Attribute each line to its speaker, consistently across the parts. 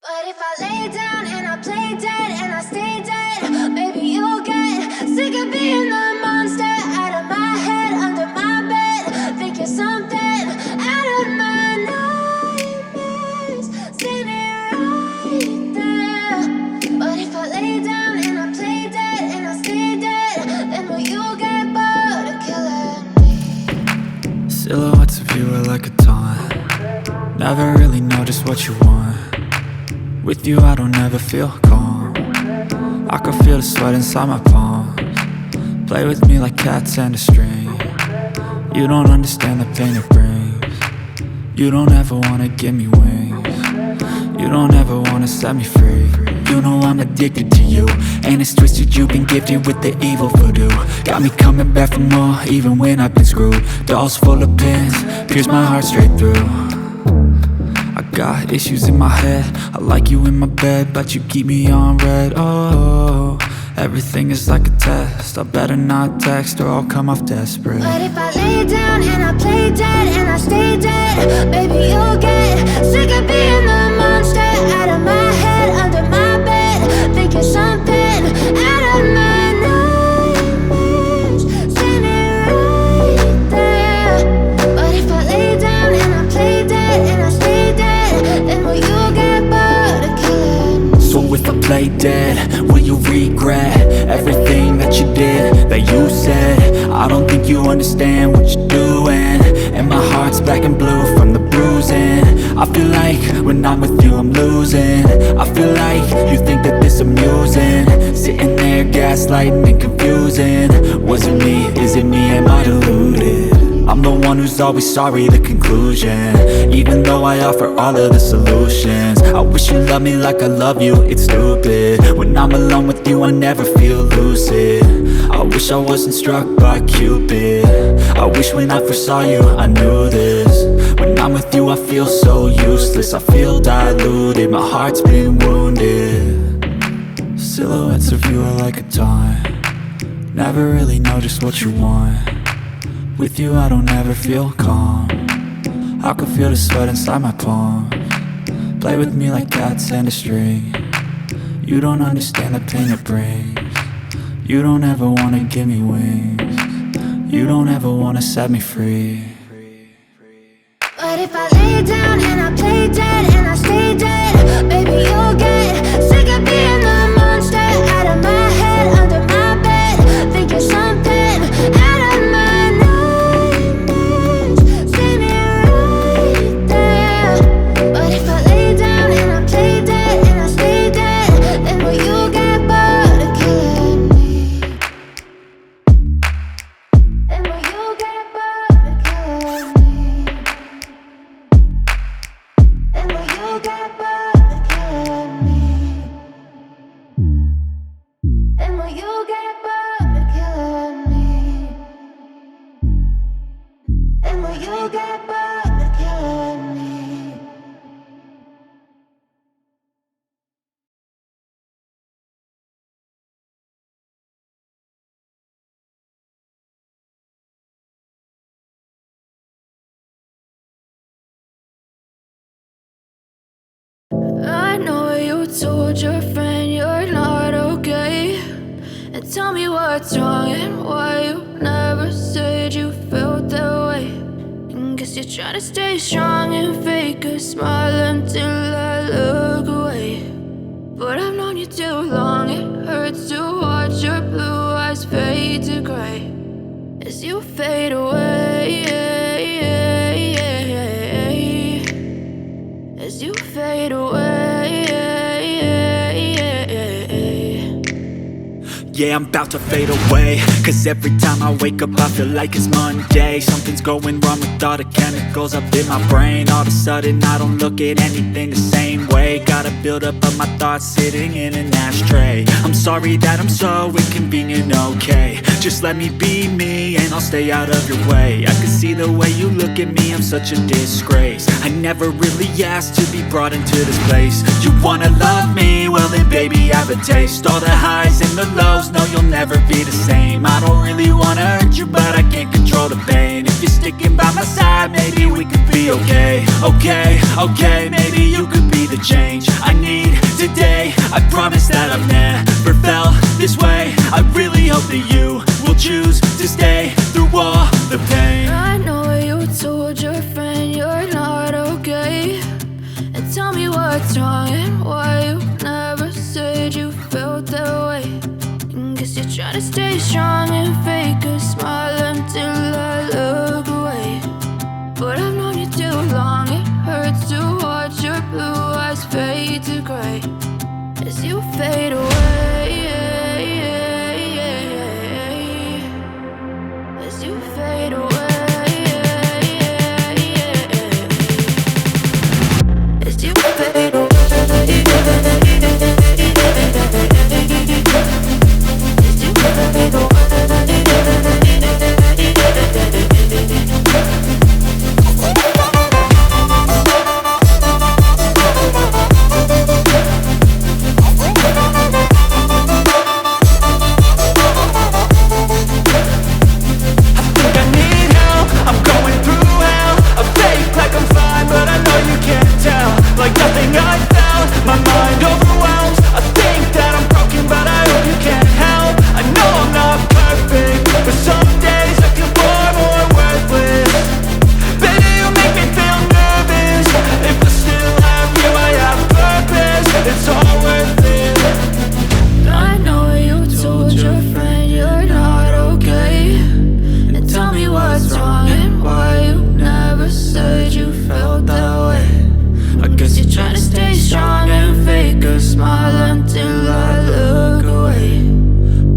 Speaker 1: But if I lay down and I play dead and I stay dead, maybe you'll get sick of being the monster out of my head, under my bed. Think you're something out of my nightmares, standing right there. But if I lay down and I play dead and I stay dead, then will you get bored of killing me?
Speaker 2: Silhouettes of you are like a taunt. Never really know just what you want. With you I don't ever feel calm. I can feel the sweat inside my palms. Play with me like cats and a string. You don't understand the pain it brings. You don't ever wanna give me wings. You don't ever wanna set me free. You know I'm addicted to you, and it's twisted, you've been gifted with the evil voodoo. Got me coming back for more, even when I've been screwed. Dolls full of pins, pierce my heart straight through. I got issues in my head, I like you in my bed, but you keep me on red. Oh, everything is like a test, I better not text or I'll come off desperate.
Speaker 1: But if I lay down and I play dead and I stay dead, maybe you'll get sick of being the monster out of my head, under my bed. Think you're something out of my nightmares, standing right there. But if I lay down and I play dead and I stay dead, then will you get bored of killing me?
Speaker 2: So if I play dead, will you regret everything that you did, that you said? I don't think you understand what you're doing, and my heart's black and blue from the bruising. I feel like when I'm with you I'm losing. I feel like you think that this amusing, sitting there gaslighting and confusing. Was it me? Is it me? Am I deluded? I'm the one who's always sorry, the conclusion, even though I offer all of the solutions. I wish you loved me like I love you, it's stupid. When I'm alone with you I never feel lucid. I wish I wasn't struck by Cupid. I wish when I first saw you I knew this. When I'm with you I feel so useless, I feel diluted, my heart's been wounded. Silhouettes of you are like a taunt. Never really know just what you want. With you I don't ever feel calm. I can feel the sweat inside my palms. Play with me like cats and a string. You don't understand the pain it brings. You don't ever wanna give me wings. You don't ever wanna set me free.
Speaker 1: But if I lay down and I play dead and I stay dead, maybe you'll get sick of being the monster out of my head, under my bed. Think you're something out of my nightmares, standing right there. But if I lay down and I play dead and I stay dead, then will you get bored of killing me? Then will you get bored of killing me? Then will you get bored of killing me? Then will you get bored of killing me? Then will you get bored of killing me? I know you told your friend you're not okay, and tell me what's wrong and why you never said you felt that way. And guess you're trying to stay strong and fake a smile until I look away. But I've known you too long, it hurts to watch your blue eyes fade to gray as you fade away, as you fade away.
Speaker 2: Yeah, I'm about to fade away, cause every time I wake up I feel like it's Monday. Something's going wrong with all the chemicals up in my brain. All of a sudden I don't look at anything the same way. Got a buildup of my thoughts sitting in an ashtray. I'm sorry that I'm so inconvenient, okay. Just let me be me and I'll stay out of your way. I can see the way you look at me, I'm such a disgrace. I never really asked to be brought into this place. You wanna love me? Well then baby I have a taste. All the highs and the lows, no you'll never be the same. I don't really wanna hurt you but I can't control the pain. If you're sticking by my side maybe we could be okay. Okay, maybe you could be the change I need. choose to stay through all the pain.
Speaker 1: I know you told your friend you're not okay, and tell me what's wrong and why you never said you felt that way. Guess you're trying to stay strong and fake a smile until I look away. But I've known you too long, it hurts to watch your blue eyes fade to gray as you fade away. As you fade away. As you fade away. As you fade away.
Speaker 2: Like nothing I found, my mind overwhelms. I think that I'm broken, but I hope you can't help. I know I'm not perfect, but some days I feel far more worthless. Baby, you make me feel nervous. If I still have you, I have purpose. It's all worth it.
Speaker 1: I know you told your friend you're not okay, and tell me what's wrong and why you never said you felt that way. I guess you're trying to stay strong and fake a smile until I look away.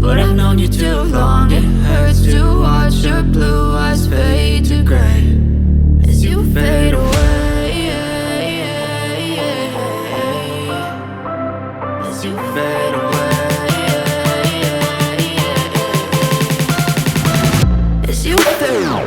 Speaker 1: But I've known you too long, it hurts to watch your blue eyes fade to gray as you fade away. As you fade away. As you fade away.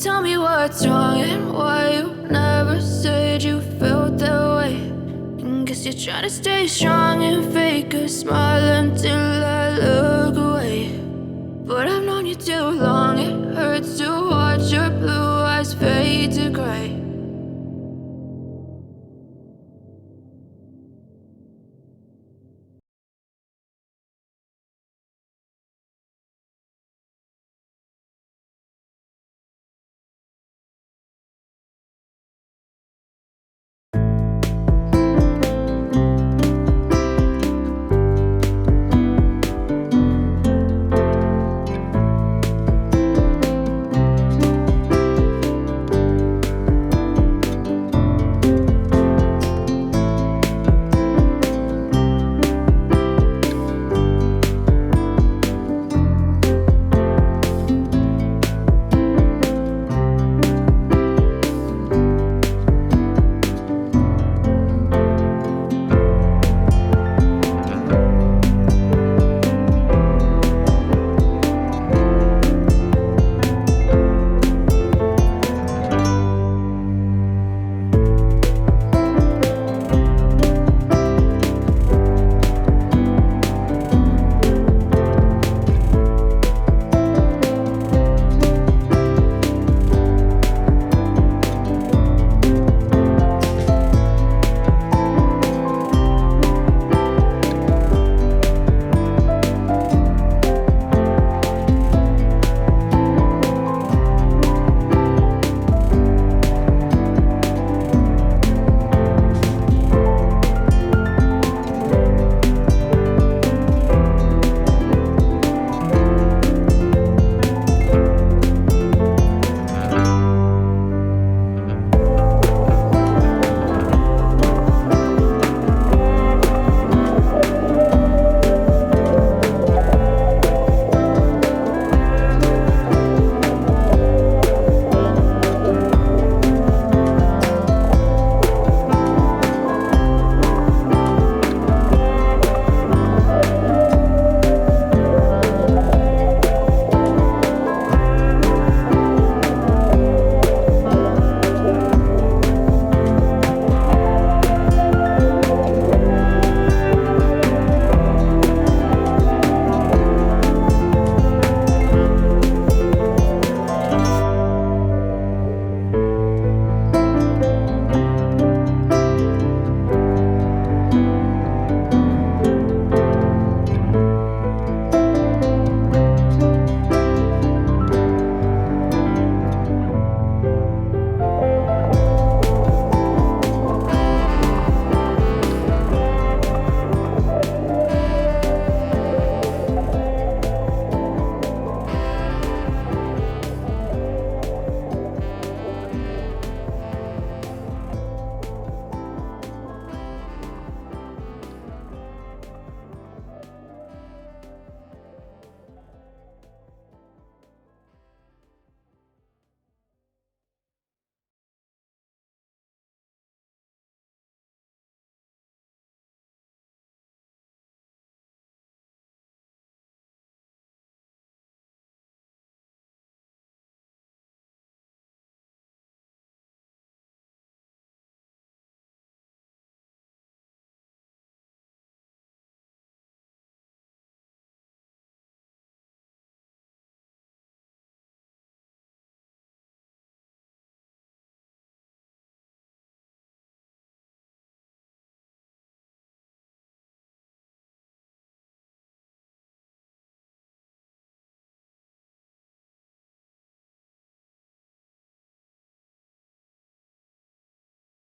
Speaker 1: Tell me what's wrong and why you never said you felt that way. Guess you're trying to stay strong and fake a smile until I look away. But I've known you too long, it hurts